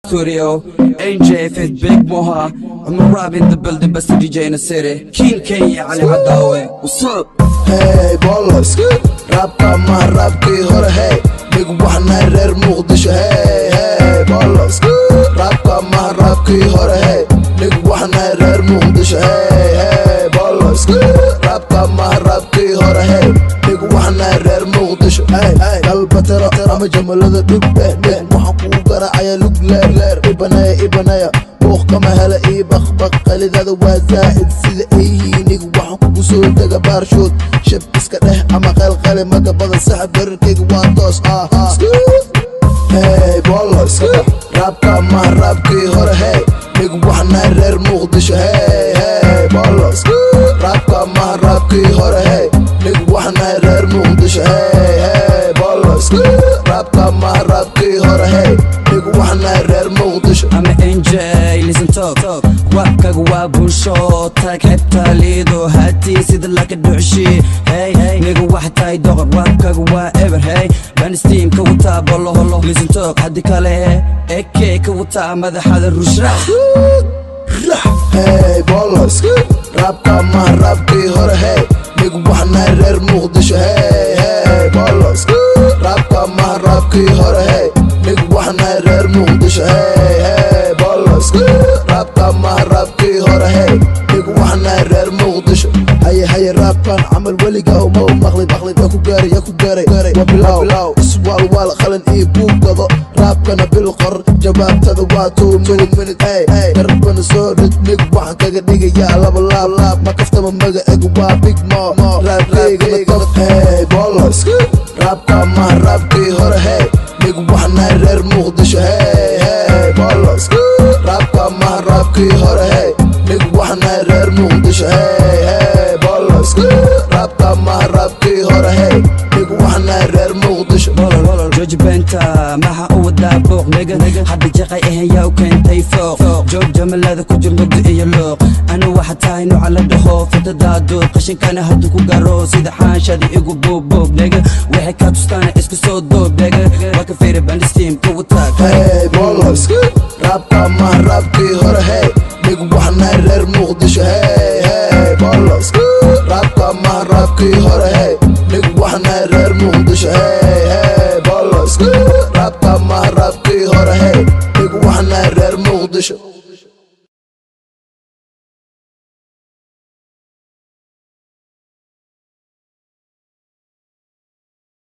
Studio, AJ Fit Big Moha. I'm a rap in the building, best DJ in the city. King Kenya, Ali Hadawe. What's up? Hey, bolos, rap ma rap ki hore hey, big wahna rer Muqdisho hey, hey, bolos, rap ma rap ki hore hey, big wahna rer Muqdisho hey, hey, bolos, rap ma rap ki hore hey, big wahna rer Muqdisho hey, hey, qalba tara ama jamalada dhubbe waxaan ku garacaya lug leer ibanaya buuq kama hela ii baqbaq qalidada waa zaa'id sida ayhiinig waxaan kugu soo daga baarshood shab iska dheh ama qalqale maga badan saxab gararkayga waa toos hey bolos rap ma rap ki hore hey big wahna rer Muqdisho hey, hey, bolos rap ma rap ki hore hey big wahna rer Muqdisho hey, hey, bolos rap ma rap ki hore hey big wahna rer Muqdisho. I'm an NJ, listen talk Wapkaga waa bulsho tag xibta liido hati sida laka ducshi hey hey niga wax tahay doqor wapkaga waa ever hey ban steam ka wataa bolo holo listen talk haddi kale AK ka wataa madaxada rushra hey bolos rap ma rap ki hore hey big wahna rer Muqdisho hey hey bolos rap ma rap ki hore hey big wahna rer Muqdisho hey hey bolos rap ma rap ki hore hey big wahna rer Muqdisho hay rapkan amal weliga uma maqlid ku gaaray wabilaw iswal qalan ii buugado rapkana bil qor jawaabtada waa 2 minute hey darbana soo ritmig waxaan kaga dhigayaa laba laab ma kaftama maga eg waa big mo rapkayga hey bolos rap ma rap ki hore hey big wahna rer Muqdisho hey hey bolos rap ma rap ki hore hey big wahna rer Muqdisho hey hey bolos rap ma rap ki hore hey big wahna rer Muqdisho George Benta maha u wadaa booq nega hadda jaqay ahayaa u keentay fooq joog jamalada ku jir mugdi iyo looq ana waxa tahay nooca la dhaho fitadaado qashinkana hadda ku garo sida xaanshada igu boog nega waxay ka tustaana isku soo doob nega waa ka fiiri band steam ka wataa hey bolos rap ma rap ki hore hey big wahna rer Muqdisho hey hey bolos rap ma rap ki hore hey big wahna rer Muqdisho hey